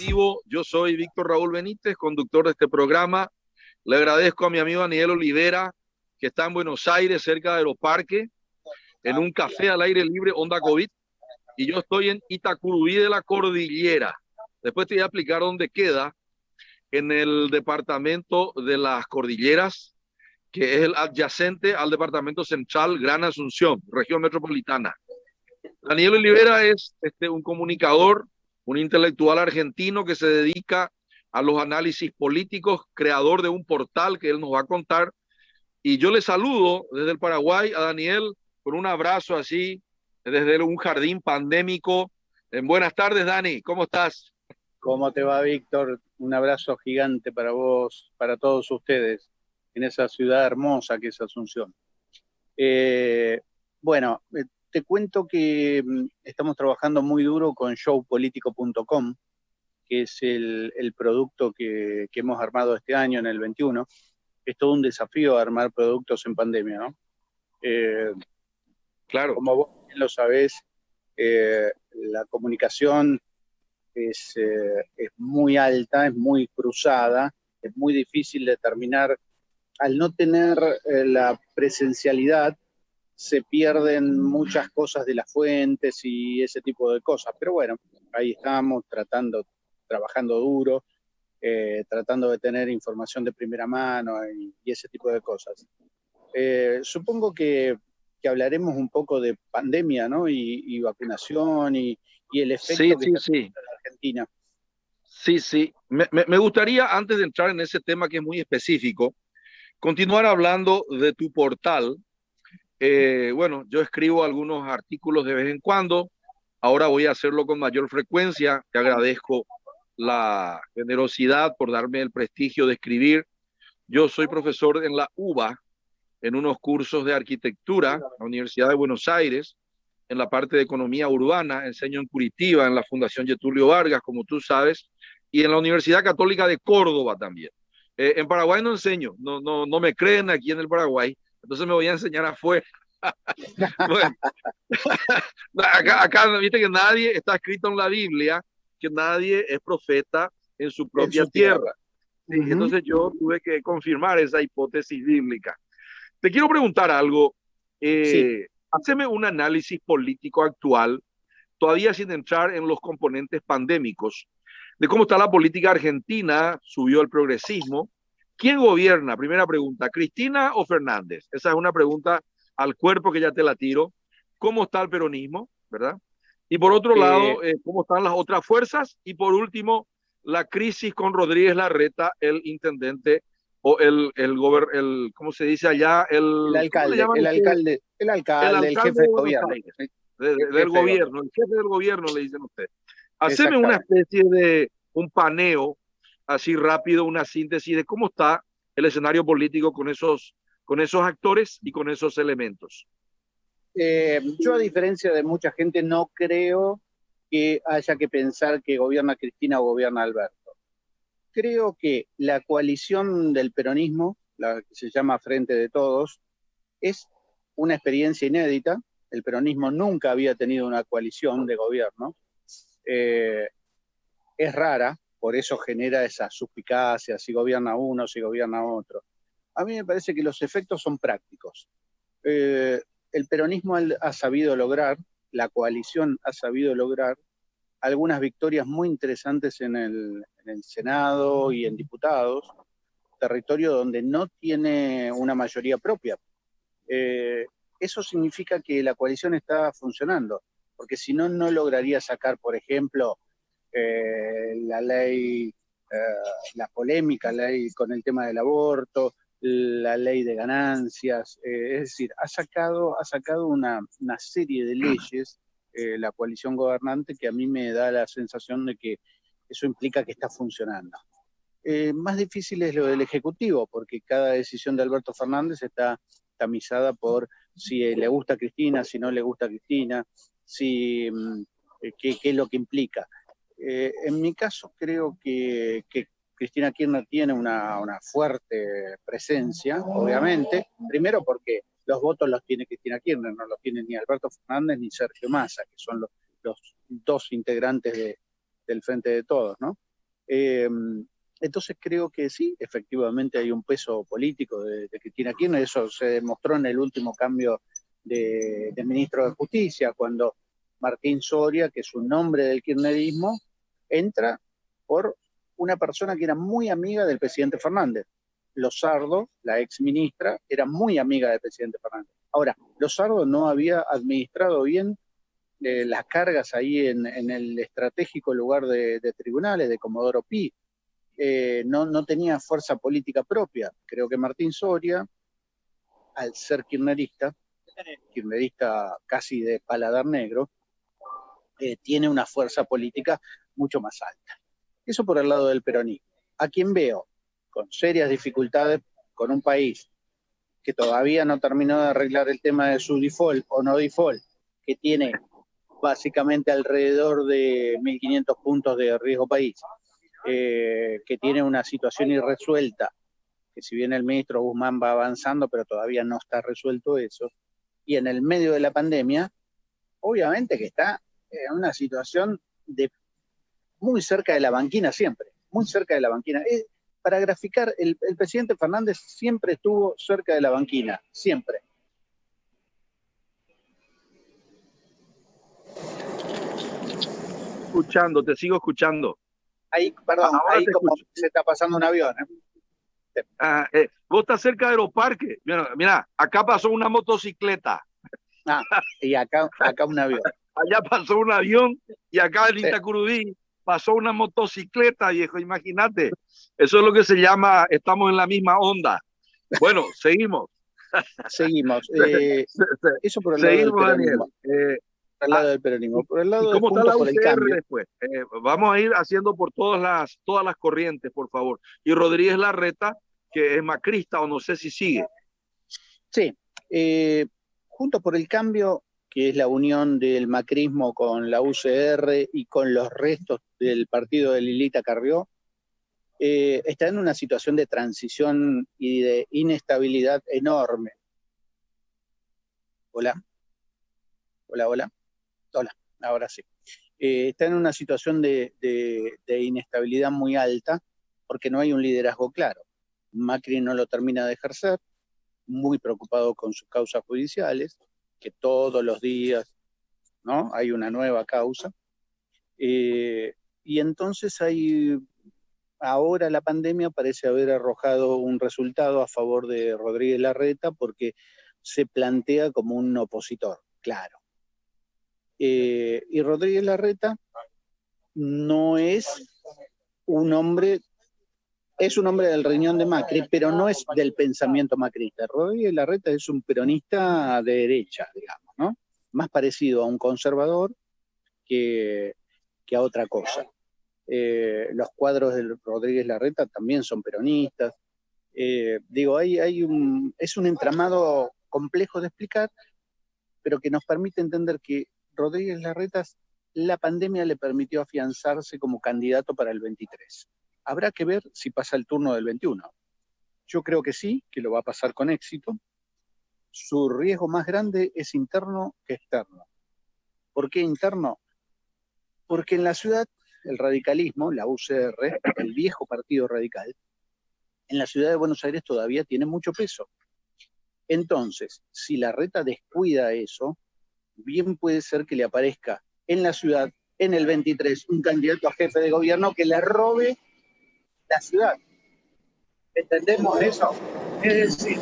Positivo. Yo soy Víctor Raúl Benítez, conductor de este programa. Le agradezco a mi amigo Daniel Olivera, que está en Buenos Aires, cerca de Aeroparque, en un café al aire libre, Onda COVID, y yo estoy en Itacurubí de la Cordillera. Después te voy a explicar dónde queda, en el departamento de las Cordilleras, que es el adyacente al departamento central Gran Asunción, región metropolitana. Daniel Olivera es un comunicador, un intelectual argentino que se dedica a los análisis políticos, creador de un portal que él nos va a contar. Y yo le saludo desde el Paraguay a Daniel con un abrazo así, desde un jardín pandémico. Buenas tardes, Dani, ¿cómo estás? ¿Cómo te va, Víctor? Un abrazo gigante para vos, para todos ustedes, en esa ciudad hermosa que es Asunción. Bueno, te cuento que estamos trabajando muy duro con showpolitico.com, que es el producto que hemos armado este año, en el 21. Es todo un desafío armar productos en pandemia, ¿no? Claro. Como vos bien lo sabés, la comunicación es muy alta, es muy cruzada, es muy difícil determinar. Al no tener la presencialidad, se pierden muchas cosas de las fuentes y ese tipo de cosas. Pero bueno, ahí estamos trabajando duro, tratando de tener información de primera mano y ese tipo de cosas. Supongo que hablaremos un poco de pandemia, ¿no? Y vacunación y el efecto que está teniendo en la Argentina. Sí. Me gustaría, antes de entrar en ese tema que es muy específico, continuar hablando de tu portal. Bueno, yo escribo algunos artículos de vez en cuando. Ahora voy a hacerlo con mayor frecuencia. Te agradezco la generosidad por darme el prestigio de escribir. Yo soy profesor en la UBA, en unos cursos de arquitectura, en la Universidad de Buenos Aires, en la parte de economía urbana. Enseño en Curitiba, en la Fundación Getulio Vargas, como tú sabes, y en la Universidad Católica de Córdoba también. En Paraguay no enseño, no me creen aquí en el Paraguay, entonces me voy a enseñar afuera. Bueno, acá viste que nadie está escrito en la Biblia, que nadie es profeta en su propia tierra. Sí, entonces yo tuve que confirmar esa hipótesis bíblica. Te quiero preguntar algo. Sí. Haceme un análisis político actual, todavía sin entrar en los componentes pandémicos, de cómo está la política argentina. Subió el progresismo. ¿Quién gobierna? Primera pregunta, ¿Cristina o Fernández? Esa es una pregunta al cuerpo que ya te la tiro. ¿Cómo está el peronismo? ¿Verdad? Y por otro lado, ¿cómo están las otras fuerzas? Y por último, la crisis con Rodríguez Larreta, el intendente o ¿cómo se dice allá? El alcalde, el jefe de de Buenos gobierno. Aires, del gobierno, el jefe del gobierno, le dicen a usted. Haceme una Exactamente. especie de un paneo, así rápido, una síntesis de cómo está el escenario político con esos actores y con esos elementos. Yo, a diferencia de mucha gente, no creo que haya que pensar que gobierna Cristina o gobierna Alberto. Creo que la coalición del peronismo, la que se llama Frente de Todos, es una experiencia inédita. El peronismo nunca había tenido una coalición de gobierno. Es rara, por eso genera esa suspicacia, si gobierna uno, si gobierna otro. A mí me parece que los efectos son prácticos. El peronismo ha sabido lograr, la coalición ha sabido lograr algunas victorias muy interesantes en el Senado y en diputados, territorio donde no tiene una mayoría propia. Eso significa que la coalición está funcionando, porque si no, no lograría sacar, por ejemplo, la ley, la polémica ley con el tema del aborto, la ley de ganancias, es decir, ha sacado una serie de leyes, la coalición gobernante, que a mí me da la sensación de que eso implica que está funcionando. Más difícil es lo del Ejecutivo, porque cada decisión de Alberto Fernández está tamizada por si le gusta a Cristina, si no le gusta a Cristina, qué es lo que implica. En mi caso, creo que Cristina Kirchner tiene una fuerte presencia, obviamente, primero porque los votos los tiene Cristina Kirchner, no los tiene ni Alberto Fernández ni Sergio Massa, que son los dos integrantes del Frente de Todos, ¿no? Entonces creo que sí, efectivamente hay un peso político de Cristina Kirchner. Eso se demostró en el último cambio de ministro de Justicia, cuando Martín Soria, que es un nombre del kirchnerismo, entra por una persona que era muy amiga del presidente Fernández. Lozardo, la ex ministra, era muy amiga del presidente Fernández. Ahora, Lozardo no había administrado bien las cargas ahí en el estratégico lugar de tribunales, de Comodoro Pi. No tenía fuerza política propia. Creo que Martín Soria, al ser kirchnerista casi de paladar negro, tiene una fuerza política mucho más alta. Eso por el lado del peronismo. A quien veo con serias dificultades con un país que todavía no terminó de arreglar el tema de su default o no default, que tiene básicamente alrededor de 1.500 puntos de riesgo país, que tiene una situación irresuelta, que si bien el ministro Guzmán va avanzando, pero todavía no está resuelto eso, y en el medio de la pandemia, obviamente que está en una situación muy cerca de la banquina siempre, muy cerca de la banquina. Para graficar, el presidente Fernández siempre estuvo cerca de la banquina, siempre. Escuchando, te sigo escuchando. Ahí, perdón, Ahora ahí te como escucho. se está pasando un avión. Vos estás cerca de los parques. Mira, acá pasó una motocicleta. Y acá un avión. Allá pasó un avión y acá en Sí. Itacurubí pasó una motocicleta, viejo, imagínate. Eso es lo que se llama, estamos en la misma onda. Bueno, seguimos. Seguimos. Eso por el lado del Seguimos, Daniel. peronismo. Por el lado del peronismo. Por el ¿Y lado de cómo está Juntos la por el UCR Cambio. después? Vamos a ir haciendo por todas las corrientes, por favor. Y Rodríguez Larreta, que es macrista o no sé si sigue. Sí. Juntos por el Cambio, que es la unión del macrismo con la UCR y con los restos del partido de Lilita Carrió, está en una situación de transición y de inestabilidad enorme. Hola, ahora sí. Está en una situación de inestabilidad muy alta porque no hay un liderazgo claro. Macri no lo termina de ejercer, muy preocupado con sus causas judiciales, que todos los días, ¿no?, hay una nueva causa. Y entonces ahora la pandemia parece haber arrojado un resultado a favor de Rodríguez Larreta porque se plantea como un opositor, claro. Y Rodríguez Larreta no es un hombre, es un hombre del riñón de Macri, pero no es del pensamiento macrista. Rodríguez Larreta es un peronista de derecha, digamos, ¿no? Más parecido a un conservador que a otra cosa. Los cuadros de Rodríguez Larreta también son peronistas. Es un entramado complejo de explicar, pero que nos permite entender que Rodríguez Larreta, la pandemia le permitió afianzarse como candidato para el 23. Habrá que ver si pasa el turno del 21. Yo creo que sí, que lo va a pasar con éxito. Su riesgo más grande es interno que externo. ¿Por qué interno? Porque en la ciudad, el radicalismo, la UCR, el viejo partido radical, en la ciudad de Buenos Aires todavía tiene mucho peso. Entonces, si Larreta descuida eso, bien puede ser que le aparezca en la ciudad, en el 23, un candidato a jefe de gobierno que le robe la ciudad. ¿Entendemos eso? Es decir,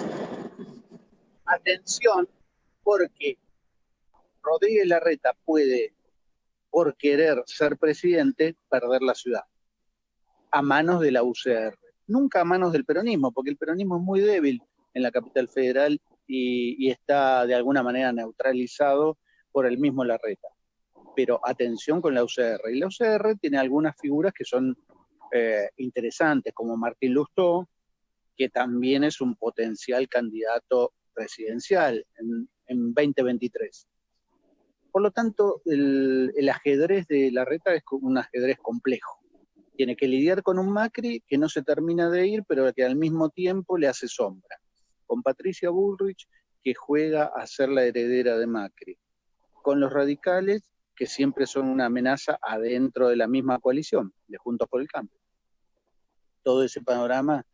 atención, porque Rodríguez Larreta puede, por querer ser presidente, perder la ciudad a manos de la UCR. Nunca a manos del peronismo, porque el peronismo es muy débil en la capital federal y está de alguna manera neutralizado por el mismo Larreta. Pero atención con la UCR. Y la UCR tiene algunas figuras que son interesantes, como Martín Lustó, que también es un potencial candidato presidencial en 2023. Por lo tanto, el ajedrez de Larreta es un ajedrez complejo. Tiene que lidiar con un Macri que no se termina de ir, pero que al mismo tiempo le hace sombra. Con Patricia Bullrich, que juega a ser la heredera de Macri. Con los radicales, que siempre son una amenaza adentro de la misma coalición, de Juntos por el Cambio. todo ese panorama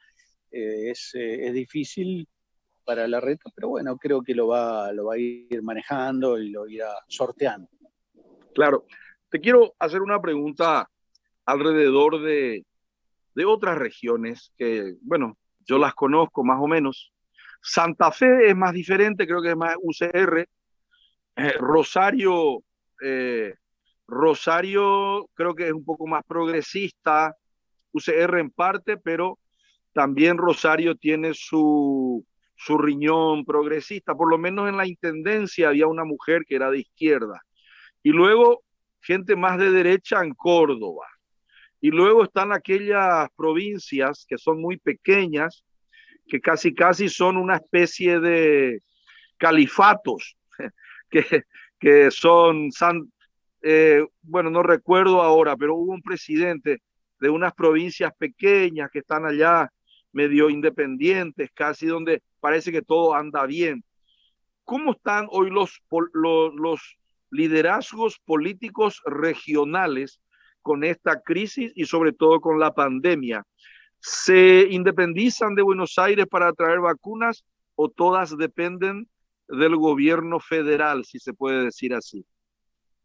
es difícil para la red, pero bueno, creo que lo va a ir manejando y lo irá sorteando. Claro, te quiero hacer una pregunta alrededor de otras regiones que, bueno, yo las conozco más o menos. Santa Fe es más diferente, creo que es más UCR. Rosario, eh, Rosario creo que es un poco más progresista, UCR en parte, pero también Rosario tiene su riñón progresista, por lo menos en la intendencia había una mujer que era de izquierda. Y luego gente más de derecha en Córdoba. Y luego están aquellas provincias que son muy pequeñas, que casi son una especie de califatos, que, que son, bueno, no recuerdo ahora, pero hubo un presidente de unas provincias pequeñas que están allá medio independientes, casi donde parece que todo anda bien. ¿Cómo están hoy los liderazgos políticos regionales con esta crisis y sobre todo con la pandemia? ¿Se independizan de Buenos Aires para traer vacunas o todas dependen del gobierno federal, si se puede decir así?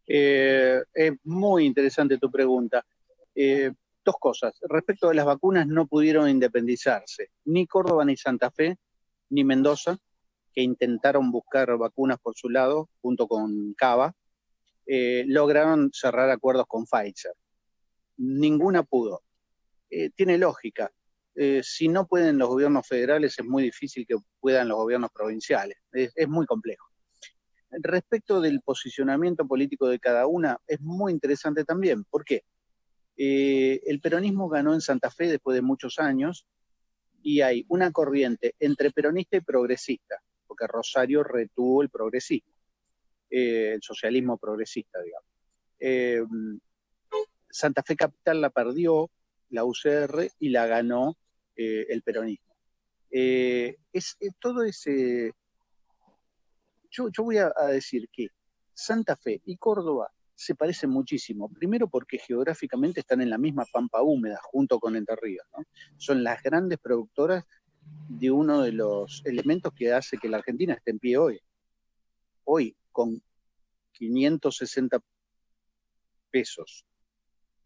Es muy interesante tu pregunta. Dos cosas. Respecto a las vacunas, no pudieron independizarse ni Córdoba ni Santa Fe ni Mendoza, que intentaron buscar vacunas por su lado, junto con Cava, lograron cerrar acuerdos con Pfizer. Ninguna pudo. Tiene lógica. Si no pueden los gobiernos federales, es muy difícil que puedan los gobiernos provinciales. Es muy complejo. Respecto del posicionamiento político de cada una, es muy interesante también. ¿Por qué? El peronismo ganó en Santa Fe después de muchos años y hay una corriente entre peronista y progresista, porque Rosario retuvo el progresismo, el socialismo progresista, digamos. Santa Fe Capital la perdió la UCR y la ganó el peronismo. Todo ese... Yo voy a decir que Santa Fe y Córdoba se parecen muchísimo. Primero porque geográficamente están en la misma pampa húmeda, junto con Entre Ríos, ¿no? Son las grandes productoras de uno de los elementos que hace que la Argentina esté en pie hoy. Hoy, con 560 pesos,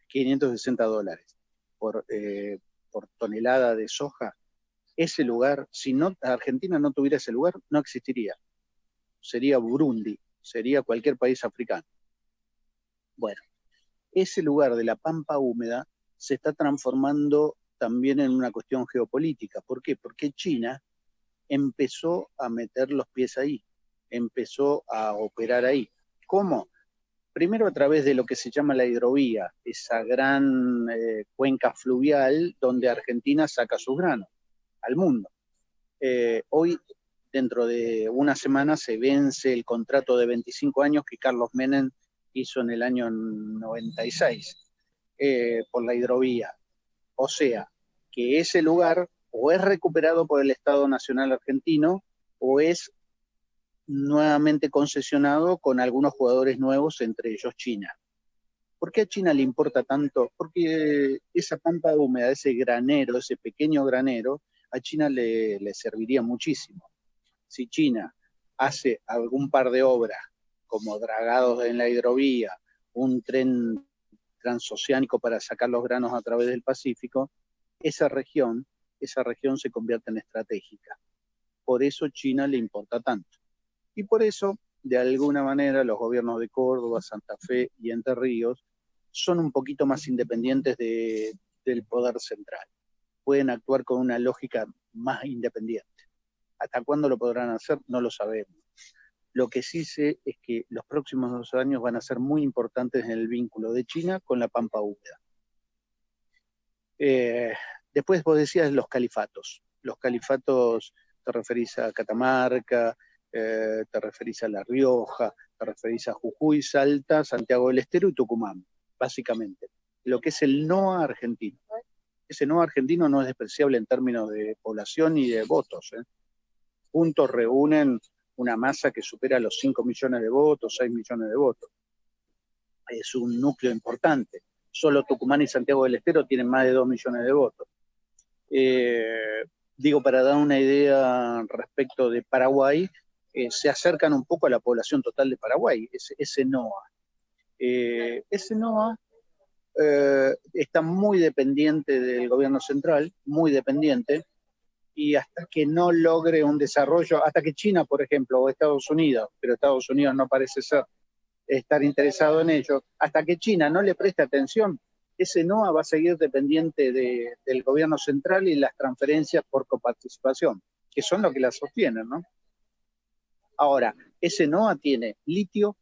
560 dólares por tonelada de soja, ese lugar, si no, Argentina no tuviera ese lugar, no existiría. Sería Burundi, sería cualquier país africano. Bueno, ese lugar de la pampa húmeda se está transformando también en una cuestión geopolítica. ¿Por qué? Porque China empezó a meter los pies ahí, empezó a operar ahí. ¿Cómo? Primero a través de lo que se llama la hidrovía, esa gran cuenca fluvial donde Argentina saca sus granos al mundo. Hoy, dentro de una semana, se vence el contrato de 25 años que Carlos Menem hizo en el año 96 por la hidrovía. O sea, que ese lugar o es recuperado por el Estado Nacional Argentino o es nuevamente concesionado con algunos jugadores nuevos, entre ellos China. ¿Por qué a China le importa tanto? Porque esa pampa húmeda, ese granero, ese pequeño granero, a China le serviría muchísimo. Si China hace algún par de obras, como dragados en la hidrovía, un tren transoceánico para sacar los granos a través del Pacífico, esa región se convierte en estratégica. Por eso China le importa tanto. Y por eso, de alguna manera, los gobiernos de Córdoba, Santa Fe y Entre Ríos son un poquito más independientes del poder central. Pueden actuar con una lógica más independiente. ¿Hasta cuándo lo podrán hacer? No lo sabemos. Lo que sí sé es que los próximos 2 años van a ser muy importantes en el vínculo de China con la pampa húmeda. Después vos decías los califatos. Los califatos, te referís a Catamarca, te referís a La Rioja, te referís a Jujuy, Salta, Santiago del Estero y Tucumán, básicamente. Lo que es el NOA argentino. Ese NOA argentino no es despreciable en términos de población y de votos. Juntos reúnen una masa que supera los 5 millones de votos, 6 millones de votos. Es un núcleo importante. Solo Tucumán y Santiago del Estero tienen más de 2 millones de votos. Digo, para dar una idea respecto de Paraguay, se acercan un poco a la población total de Paraguay, ese NOA. Ese NOA está muy dependiente del gobierno central, muy dependiente, y hasta que no logre un desarrollo, hasta que China, por ejemplo, o Estados Unidos, pero Estados Unidos no parece estar interesado en ello, hasta que China no le preste atención, ese NOA va a seguir dependiente del gobierno central y las transferencias por coparticipación, que son lo que la sostienen, ¿no? Ahora, ese NOA tiene litio,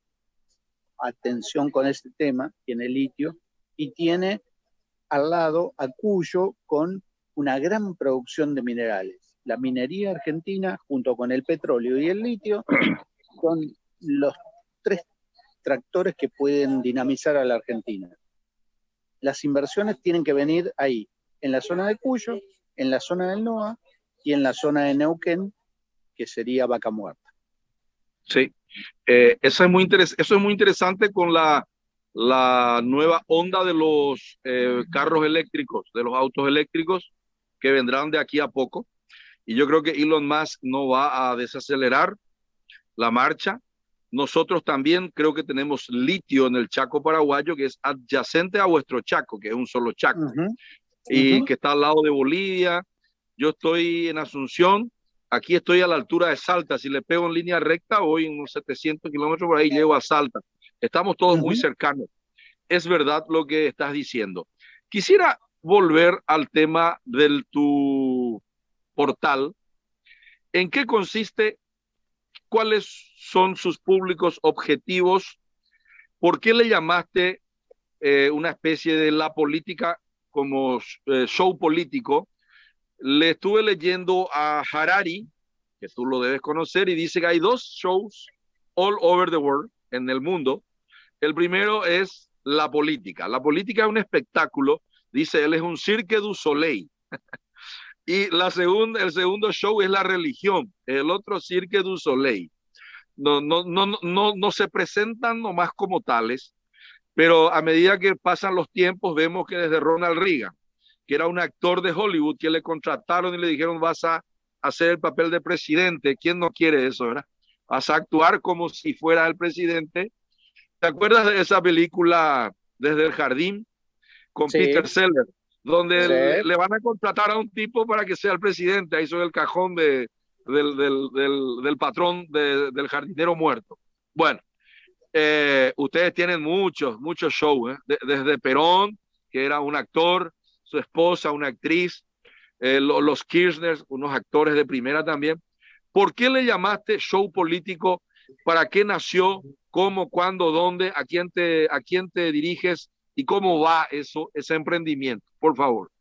atención con este tema, tiene litio, y tiene al lado a Cuyo con una gran producción de minerales. La minería argentina, junto con el petróleo y el litio, son los tres tractores que pueden dinamizar a la Argentina. Las inversiones tienen que venir ahí, en la zona de Cuyo, en la zona del NOA y en la zona de Neuquén, que sería Vaca Muerta. Sí, eso es muy interesante con la nueva onda de los carros eléctricos, de los autos eléctricos que vendrán de aquí a poco. Y yo creo que Elon Musk no va a desacelerar la marcha. Nosotros también creo que tenemos litio en el Chaco paraguayo, que es adyacente a vuestro Chaco, que es un solo Chaco, y que está al lado de Bolivia. Yo estoy en Asunción, aquí estoy a la altura de Salta. Si le pego en línea recta, voy en unos 700 kilómetros por ahí, llego a Salta. Estamos todos muy cercanos. Es verdad lo que estás diciendo. Quisiera volver al tema de tu portal. ¿En qué consiste? ¿Cuáles son sus públicos objetivos? ¿Por qué le llamaste una especie de la política como show político? Le estuve leyendo a Harari, que tú lo debes conocer, y dice que hay dos shows all over the world, en el mundo. El primero es la política. La política es un espectáculo, dice él, es un Cirque du Soleil. Y el segundo show es la religión, el otro Cirque du Soleil. No se presentan nomás como tales, pero a medida que pasan los tiempos vemos que desde Ronald Reagan, que era un actor de Hollywood, que le contrataron y le dijeron vas a hacer el papel de presidente. ¿Quién no quiere eso, verdad? Vas a actuar como si fuera el presidente. ¿Te acuerdas de esa película Desde el Jardín con Peter Sellers, donde le van a contratar a un tipo para que sea el presidente? Ahí soy el cajón del patrón del jardinero muerto. Bueno, ustedes tienen muchos shows, desde Perón, que era un actor, su esposa, una actriz, los Kirchner, unos actores de primera también. ¿Por qué le llamaste show político? ¿Para qué nació? ¿Cómo? ¿Cuándo? ¿Dónde? ¿A quién te diriges? ¿Y cómo va ese emprendimiento? Por favor.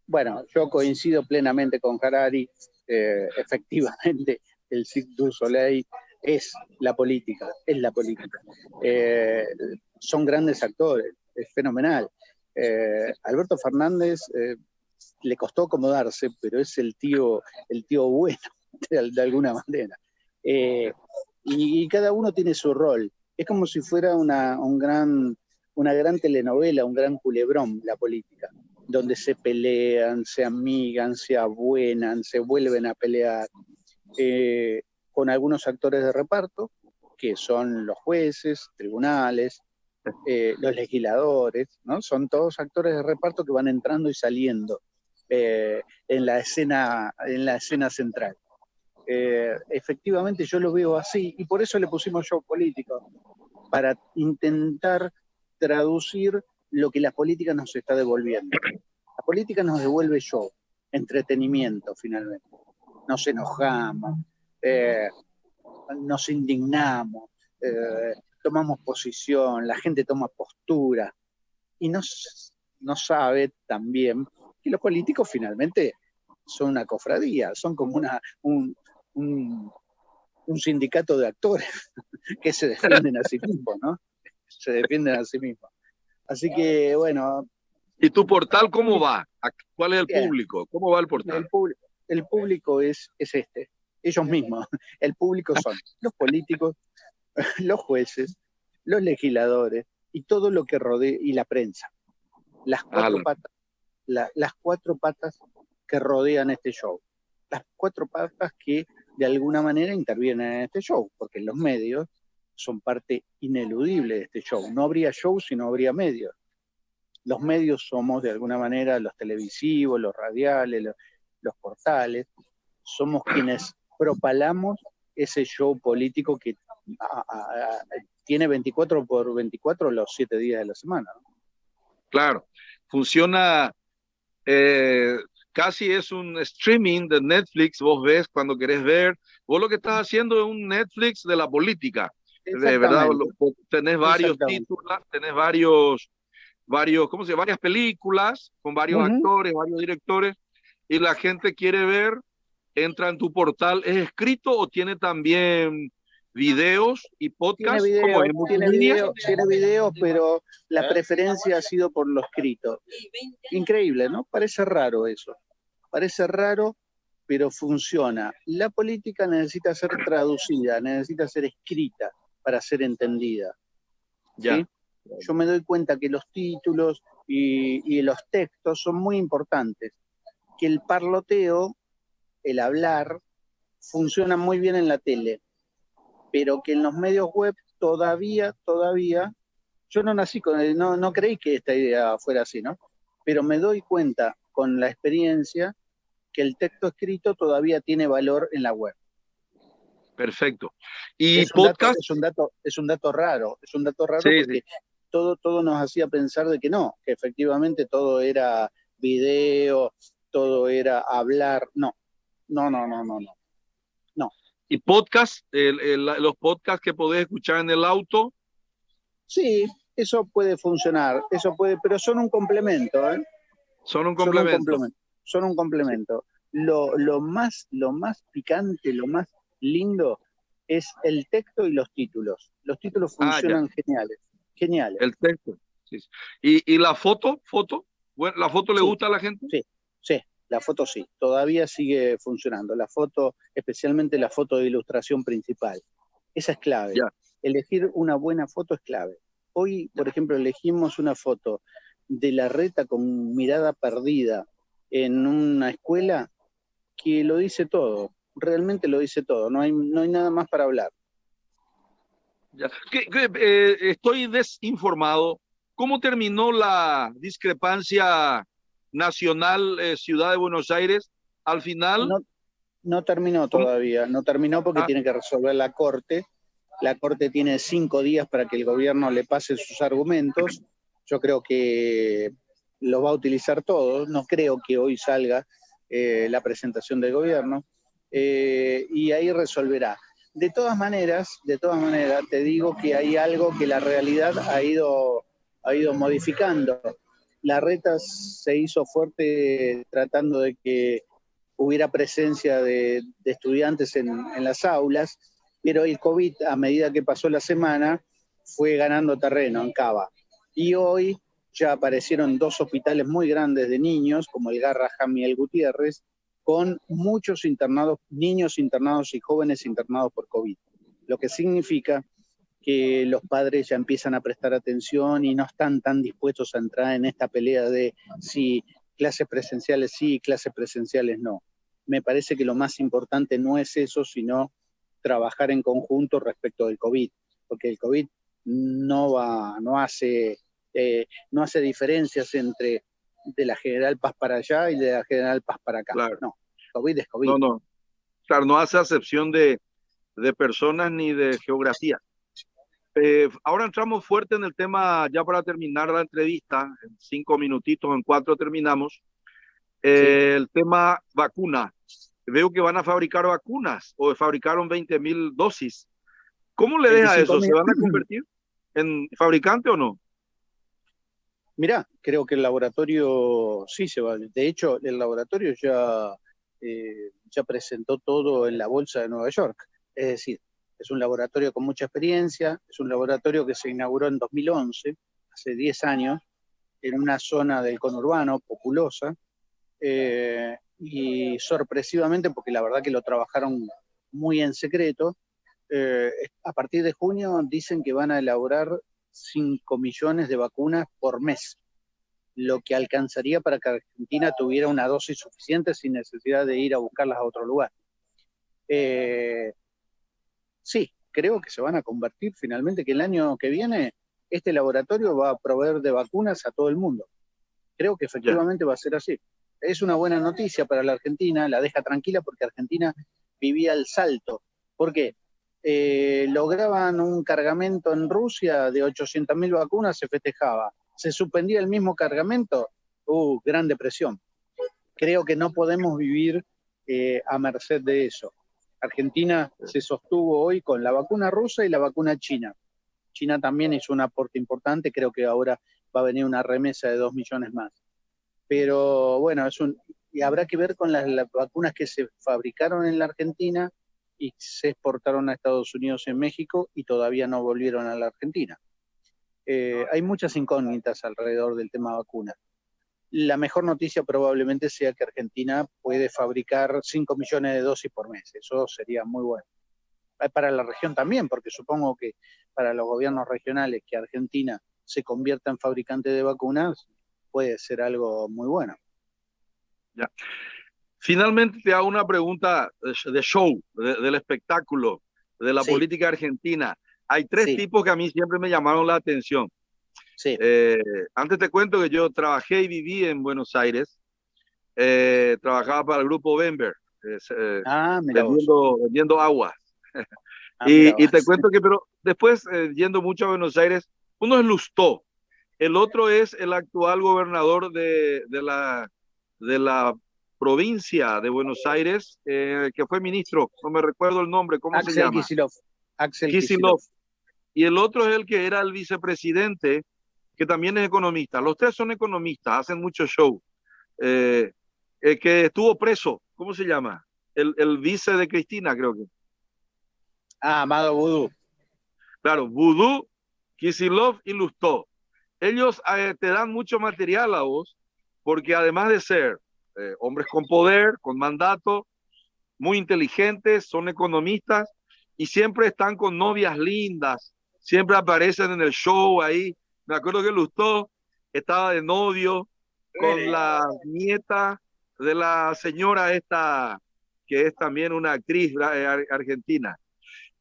Bueno, yo coincido plenamente con Harari. Efectivamente, el Cirque du Soleil es la política, es la política. Son grandes actores, es fenomenal. Alberto Fernández le costó acomodarse, pero es el tío bueno, de alguna manera. Y cada uno tiene su rol. Es como si fuera una gran telenovela, un gran culebrón, la política, donde se pelean, se amigan, se abuenan, se vuelven a pelear, con algunos actores de reparto, que son los jueces, tribunales, los legisladores, ¿no? Son todos actores de reparto que van entrando y saliendo en la escena central. Efectivamente yo lo veo así, y por eso le pusimos show político, para intentar traducir lo que la política nos está devolviendo. La política nos devuelve show, entretenimiento finalmente. Nos enojamos, nos indignamos, tomamos posición, la gente toma postura, y no sabe también que los políticos finalmente son una cofradía, son como un sindicato de actores que se defienden a sí mismos, ¿no? Se defienden a sí mismos. Así que, bueno. ¿Y tu portal cómo va? ¿Cuál es el público? ¿Cómo va el portal? El público es ellos mismos. El público son los políticos, los jueces, los legisladores y todo lo que rodea, y la prensa. Las cuatro patas las cuatro patas que rodean este show. Las cuatro patas que de alguna manera intervienen en este show, porque los medios son parte ineludible de este show. No habría show si no habría medios. Los medios somos de alguna manera los televisivos, los radiales, los portales, somos quienes propalamos ese show político que tiene 24/24 los 7 días de la semana, ¿no? Claro, funciona, casi es un streaming de Netflix. Vos ves cuando querés ver, vos lo que estás haciendo es un Netflix de la política, de verdad. Tenés varios títulos, tenés varios, ¿cómo se llama? Varias películas con varios actores, varios directores, y la gente quiere ver, entra en tu portal. ¿Es escrito o tiene también videos y podcasts? Tiene videos, pero la preferencia ha sido por lo escrito. Increíble, ¿no? Parece raro eso. Parece raro, pero funciona. La política necesita ser traducida, necesita ser escrita para ser entendida. Ya. ¿Sí? Yo me doy cuenta que los títulos y los textos son muy importantes, que el parloteo, el hablar, funciona muy bien en la tele, pero que en los medios web todavía, yo no nací no creí que esta idea fuera así, ¿no? Pero me doy cuenta con la experiencia que el texto escrito todavía tiene valor en la web. Perfecto. ¿Y es podcast? Es un dato raro Sí, porque sí. todo nos hacía pensar de que no, que efectivamente todo era video, todo era hablar. No. ¿Y podcast? Los podcasts que podés escuchar en el auto. Sí, eso puede funcionar, pero son un complemento, ¿eh? Son un complemento. Son un complemento. Sí. Lo más picante, lo más lindo es el texto y los títulos. Los títulos funcionan geniales. El texto. Sí. ¿Y la foto? Bueno, ¿la foto le gusta a la gente? Sí, la foto sí. Todavía sigue funcionando. La foto, especialmente la foto de ilustración principal. Esa es clave. Ya. Elegir una buena foto es clave. Hoy, por ejemplo, elegimos una foto de Larreta con mirada perdida en una escuela que lo dice todo, realmente lo dice todo, no hay nada más para hablar. Ya. Estoy desinformado. ¿Cómo terminó la discrepancia nacional, Ciudad de Buenos Aires? Al final... No terminó todavía, no terminó porque tiene que resolver la Corte. La Corte tiene 5 días para que el gobierno le pase sus argumentos. Yo creo que los va a utilizar todos. No creo que hoy salga la presentación del gobierno. Y ahí resolverá. De todas maneras, te digo que hay algo que la realidad ha ido modificando. Larreta se hizo fuerte tratando de que hubiera presencia de estudiantes en las aulas, pero el COVID, a medida que pasó la semana, fue ganando terreno en Cava. Y hoy ya aparecieron 2 hospitales muy grandes de niños, como el Garrahan y el Gutiérrez, con muchos internados, niños internados y jóvenes internados por COVID. Lo que significa que los padres ya empiezan a prestar atención y no están tan dispuestos a entrar en esta pelea de si clases presenciales sí, clases presenciales no. Me parece que lo más importante no es eso, sino trabajar en conjunto respecto del COVID, porque el COVID no hace diferencias entre de la General Paz para allá y de la General Paz para acá. Claro. No, COVID es COVID. No. Claro, no hace acepción de personas ni de geografía. Ahora entramos fuerte en el tema, ya para terminar la entrevista, en 5 minutitos, en 4 terminamos. Sí. El tema vacuna. Veo que van a fabricar vacunas, o fabricaron 20.000 dosis. ¿Cómo le ves a eso? ¿Se van a convertir en fabricante o no? Mirá, creo que el laboratorio sí se va. De hecho, el laboratorio ya presentó todo en la Bolsa de Nueva York. Es decir, es un laboratorio con mucha experiencia, es un laboratorio que se inauguró en 2011, hace 10 años, en una zona del conurbano populosa, y sorpresivamente, porque la verdad que lo trabajaron muy en secreto, a partir de junio dicen que van a elaborar 5 millones de vacunas por mes. lo que alcanzaría para que Argentina tuviera una dosis suficiente sin necesidad de ir a buscarlas a otro lugar. Sí, creo que se van a convertir finalmente, que el año que viene este laboratorio va a proveer de vacunas a todo el mundo. Creo que efectivamente va a ser así. Es una buena noticia para la Argentina, la deja tranquila porque Argentina vivía el salto. ¿Por qué? Lograban un cargamento en Rusia de 800.000 vacunas, se festejaba. Se suspendía el mismo cargamento, gran depresión. Creo que no podemos vivir a merced de eso. Argentina se sostuvo hoy con la vacuna rusa y la vacuna china. China también hizo un aporte importante, creo que ahora va a venir una remesa de 2 millones más. Pero bueno, y habrá que ver con las vacunas que se fabricaron en la Argentina y se exportaron a Estados Unidos y México y todavía no volvieron a la Argentina. Hay muchas incógnitas alrededor del tema vacunas. La mejor noticia probablemente sea que Argentina puede fabricar 5 millones de dosis por mes. Eso sería muy bueno. Para la región también, porque supongo que para los gobiernos regionales que Argentina se convierta en fabricante de vacunas puede ser algo muy bueno. Ya. Finalmente te hago una pregunta de show, del espectáculo, de la política argentina. Hay 3 tipos que a mí siempre me llamaron la atención. Sí. Antes te cuento que yo trabajé y viví en Buenos Aires. Trabajaba para el grupo Bember, vendiendo aguas. Y te cuento que, pero después, yendo mucho a Buenos Aires, uno es Lustó, el otro es el actual gobernador de la provincia de Buenos Aires, que fue ministro, no me recuerdo el nombre, ¿cómo se llama? Axel Kicillof. Y el otro es el que era el vicepresidente, que también es economista. Los 3 son economistas, hacen mucho show. Que estuvo preso, ¿cómo se llama? El vice de Cristina, creo que. Amado Boudou. Claro, Boudou, Kicillof y Lustó. Ellos te dan mucho material a vos, porque además de ser hombres con poder, con mandato, muy inteligentes, son economistas y siempre están con novias lindas, siempre aparecen en el show ahí. Me acuerdo que Lustó estaba de novio con la nieta de la señora esta, que es también una actriz argentina.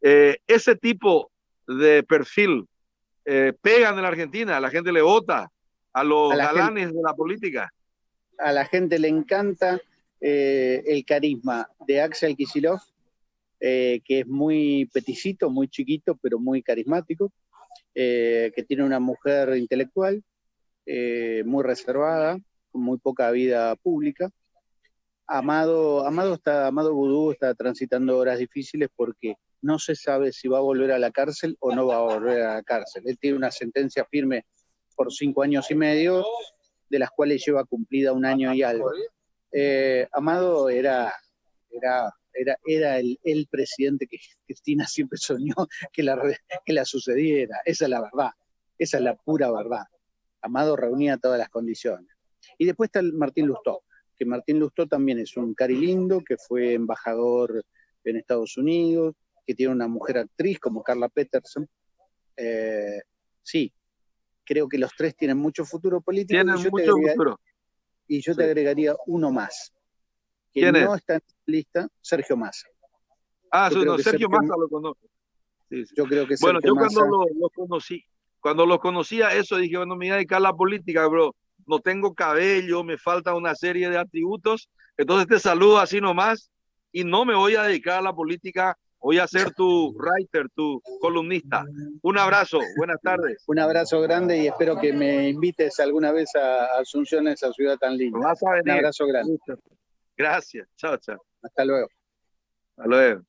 Ese tipo de perfil pegan en la Argentina, la gente le vota a los galanes de la política. A la gente le encanta el carisma de Axel Kicillof, que es muy peticito, muy chiquito, pero muy carismático, que tiene una mujer intelectual, muy reservada, con muy poca vida pública. Amado Boudou está transitando horas difíciles porque no se sabe si va a volver a la cárcel o no va a volver a la cárcel. Él tiene una sentencia firme por 5 años y medio, de las cuales lleva cumplida 1 año y algo. Amado era el presidente que Cristina siempre soñó que la sucediera. Esa es la verdad, esa es la pura verdad. Amado reunía todas las condiciones. Y después está el Martín Lustó, que Martín Lustó también es un cari lindo, que fue embajador en Estados Unidos, que tiene una mujer actriz como Carla Peterson. Sí, creo que los 3 tienen mucho futuro político. Tienen mucho futuro. Y yo te agregaría uno más, que no está en la lista, Sergio Massa. Sergio Massa lo conozco. Sí. Yo creo que bueno, Sergio yo Massa... cuando los conocía eso, dije, bueno, me voy a dedicar a la política, bro. No tengo cabello, me falta una serie de atributos, entonces te saludo así nomás y no me voy a dedicar a la política, voy a ser tu writer, tu columnista. Un abrazo, buenas tardes. Un abrazo grande y espero que me invites alguna vez a Asunción, esa ciudad tan linda. Vas a venir. Un abrazo grande. Gracias, chao, chao. Hasta luego. Hasta luego.